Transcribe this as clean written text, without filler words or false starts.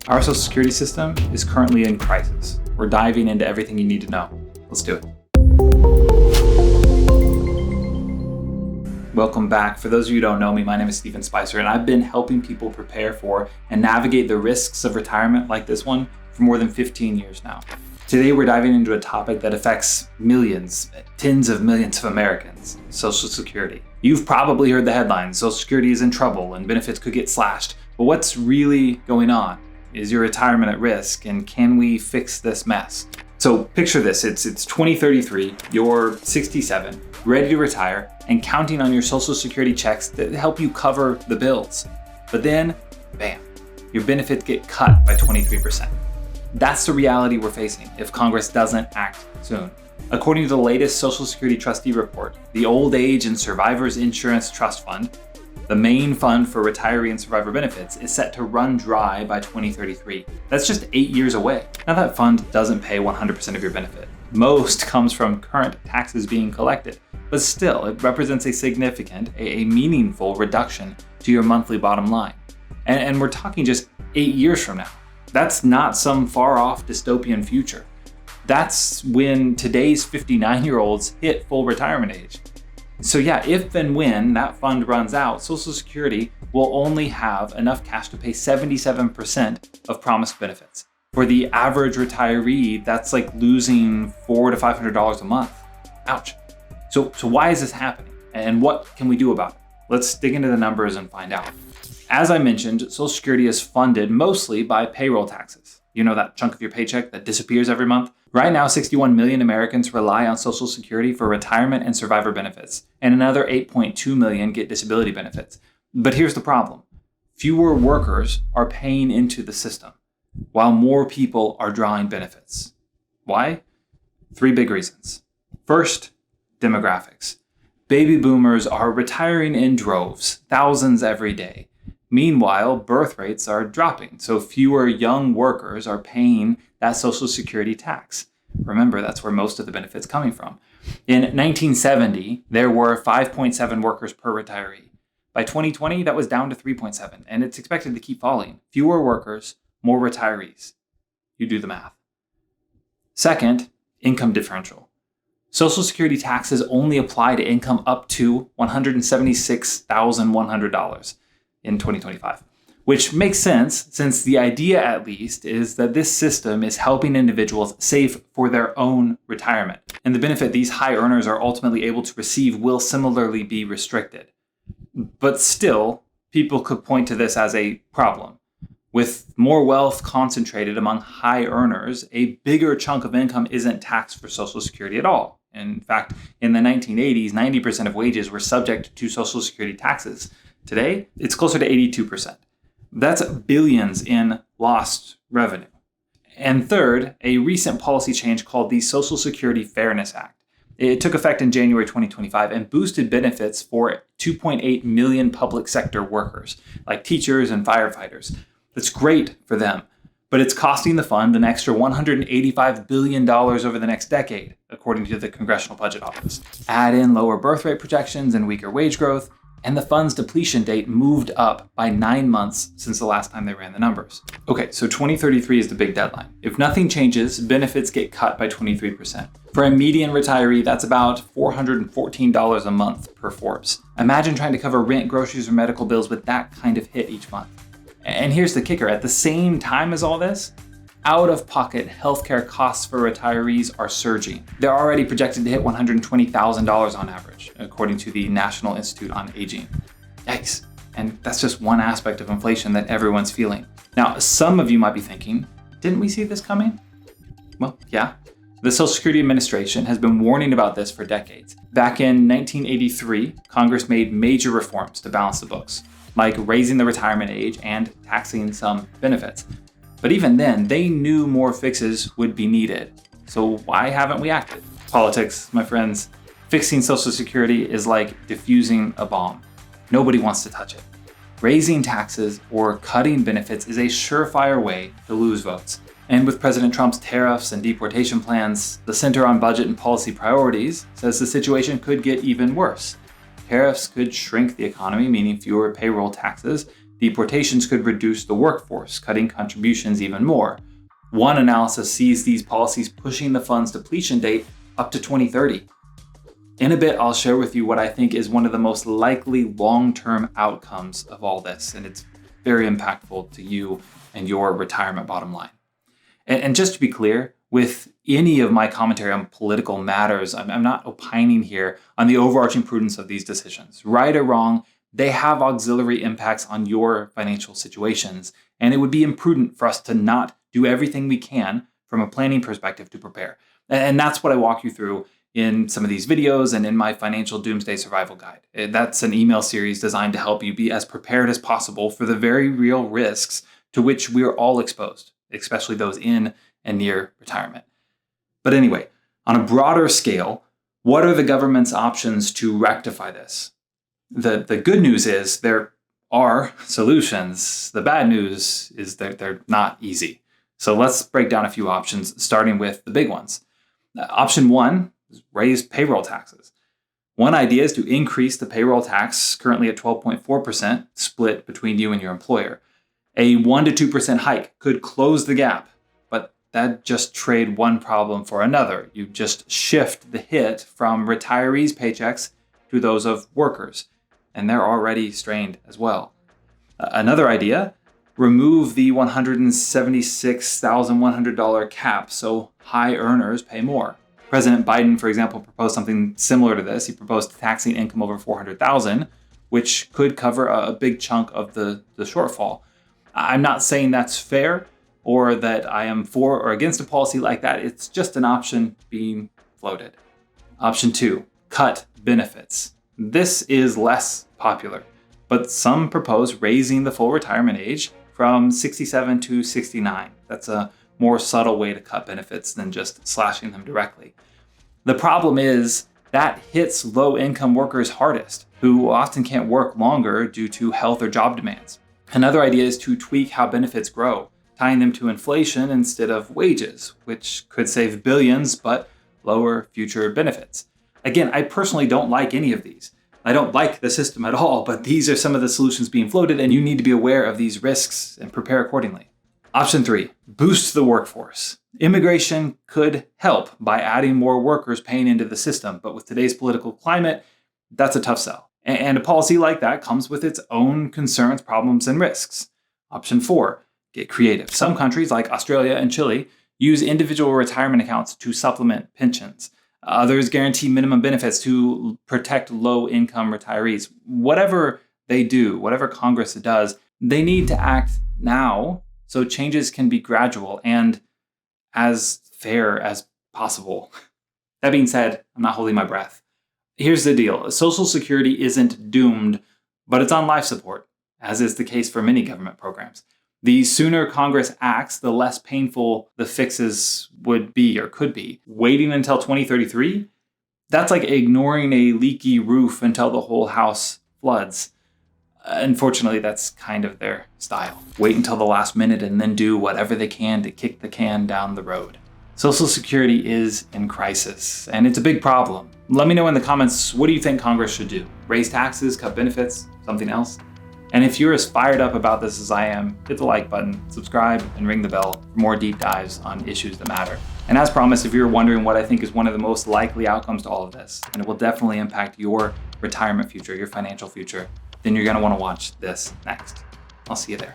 Our Social Security system is currently in crisis. We're diving into everything you need to know. Let's do it. Welcome back. For those of you who don't know me, my name is Stephen Spicer, and I've been helping people prepare for and navigate the risks of retirement like this one for more than 15 years now. Today, we're diving into a topic that affects millions, tens of millions of Americans, Social Security. You've probably heard the headlines, Social Security is in trouble and benefits could get slashed. But what's really going on? Is your retirement at risk, and can we fix this mess? So picture this, it's 2033, you're 67, ready to retire, and counting on your Social Security checks that help you cover the bills. But then, bam, your benefits get cut by 23%. That's the reality we're facing if Congress doesn't act soon. According to the latest Social Security trustee report, the Old Age and Survivors Insurance Trust Fund, the main fund for retiree and survivor benefits, is set to run dry by 2033. That's just 8 years away. Now, that fund doesn't pay 100% of your benefit. Most comes from current taxes being collected, but still, it represents a significant, a meaningful reduction to your monthly bottom line. And we're talking just 8 years from now. That's not some far off dystopian future. That's when today's 59-year-olds hit full retirement age. So yeah, if and when that fund runs out, Social Security will only have enough cash to pay 77% of promised benefits. For the average retiree, that's like losing $400 to $500 a month. Ouch. So why is this happening? And what can we do about it? Let's dig into the numbers and find out. As I mentioned, Social Security is funded mostly by payroll taxes. You know, that chunk of your paycheck that disappears every month? Right now, 61 million Americans rely on Social Security for retirement and survivor benefits, and another 8.2 million get disability benefits. But here's the problem. Fewer workers are paying into the system, while more people are drawing benefits. Why? 3 big reasons. First, demographics. Baby boomers are retiring in droves, thousands every day. Meanwhile, birth rates are dropping, so fewer young workers are paying that Social Security tax. Remember, that's where most of the benefits coming from. In 1970, there were 5.7 workers per retiree. By 2020, that was down to 3.7, and it's expected to keep falling. Fewer workers, more retirees. You do the math. Second, income differential. Social Security taxes only apply to income up to $176,100 in 2025, which makes sense since the idea, at least, is that this system is helping individuals save for their own retirement. And the benefit these high earners are ultimately able to receive will similarly be restricted. But still, people could point to this as a problem. With more wealth concentrated among high earners, a bigger chunk of income isn't taxed for Social Security at all. In fact, in the 1980s, 90% of wages were subject to Social Security taxes. Today, it's closer to 82%. That's billions in lost revenue. And third, a recent policy change called the Social Security Fairness Act. It took effect in January 2025 and boosted benefits for 2.8 million public sector workers, like teachers and firefighters. That's great for them, but it's costing the fund an extra $185 billion over the next decade, according to the Congressional Budget Office. Add in lower birth rate projections and weaker wage growth, and the fund's depletion date moved up by 9 months since the last time they ran the numbers. Okay, so 2033 is the big deadline. If nothing changes, benefits get cut by 23%. For a median retiree, that's about $414 a month per Forbes. Imagine trying to cover rent, groceries, or medical bills with that kind of hit each month. And here's the kicker. At the same time as all this, out-of-pocket healthcare costs for retirees are surging. They're already projected to hit $120,000 on average, according to the National Institute on Aging. Yikes. And that's just one aspect of inflation that everyone's feeling. Now, some of you might be thinking, didn't we see this coming? Well, yeah. The Social Security Administration has been warning about this for decades. Back in 1983, Congress made major reforms to balance the books, like raising the retirement age and taxing some benefits. But even then, they knew more fixes would be needed. So why haven't we acted? Politics, my friends. Fixing Social Security is like diffusing a bomb. Nobody wants to touch it. Raising taxes or cutting benefits is a surefire way to lose votes. And with President Trump's tariffs and deportation plans, the Center on Budget and Policy Priorities says the situation could get even worse. Tariffs could shrink the economy, meaning fewer payroll taxes. Deportations could reduce the workforce, cutting contributions even more. One analysis sees these policies pushing the fund's depletion date up to 2030. In a bit, I'll share with you what I think is one of the most likely long-term outcomes of all this, and it's very impactful to you and your retirement bottom line. And just to be clear, with any of my commentary on political matters, I'm not opining here on the overarching prudence of these decisions. Right or wrong, they have auxiliary impacts on your financial situations, and it would be imprudent for us to not do everything we can from a planning perspective to prepare. And that's what I walk you through in some of these videos and in my Financial Doomsday Survival Guide. That's an email series designed to help you be as prepared as possible for the very real risks to which we are all exposed, especially those in and near retirement. But anyway, on a broader scale, what are the government's options to rectify this? The good news is there are solutions. The bad news is that they're not easy. So let's break down a few options, starting with the big ones. Option one is raise payroll taxes. One idea is to increase the payroll tax, currently at 12.4%, split between you and your employer. A 1% to 2% hike could close the gap, but that just trade one problem for another. You just shift the hit from retirees' paychecks to those of workers, and they're already strained as well. Another idea, remove the $176,100 cap so high earners pay more. President Biden, for example, proposed something similar to this. He proposed taxing income over $400,000, which could cover a big chunk of the shortfall. I'm not saying that's fair or that I am for or against a policy like that. It's just an option being floated. Option two, cut benefits. This is less popular, but some propose raising the full retirement age from 67 to 69. That's a more subtle way to cut benefits than just slashing them directly. The problem is that hits low-income workers hardest, who often can't work longer due to health or job demands. Another idea is to tweak how benefits grow, tying them to inflation instead of wages, which could save billions but lower future benefits. Again, I personally don't like any of these. I don't like the system at all, but these are some of the solutions being floated, and you need to be aware of these risks and prepare accordingly. Option three, boost the workforce. Immigration could help by adding more workers paying into the system, but with today's political climate, that's a tough sell. And a policy like that comes with its own concerns, problems, and risks. Option four, get creative. Some countries like Australia and Chile use individual retirement accounts to supplement pensions. Others guarantee minimum benefits to protect low-income retirees. Whatever they do, whatever Congress does, they need to act now so changes can be gradual and as fair as possible. That being said, I'm not holding my breath. Here's the deal. Social Security isn't doomed, but it's on life support, as is the case for many government programs. The sooner Congress acts, the less painful the fixes would be or could be. Waiting until 2033? That's like ignoring a leaky roof until the whole house floods. Unfortunately, that's kind of their style. Wait until the last minute and then do whatever they can to kick the can down the road. Social Security is in crisis, and it's a big problem. Let me know in the comments, what do you think Congress should do? Raise taxes, cut benefits, something else? And if you're as fired up about this as I am, hit the like button, subscribe, and ring the bell for more deep dives on issues that matter. And as promised, if you're wondering what I think is one of the most likely outcomes to all of this, and it will definitely impact your retirement future, your financial future, then you're going to want to watch this next. I'll see you there.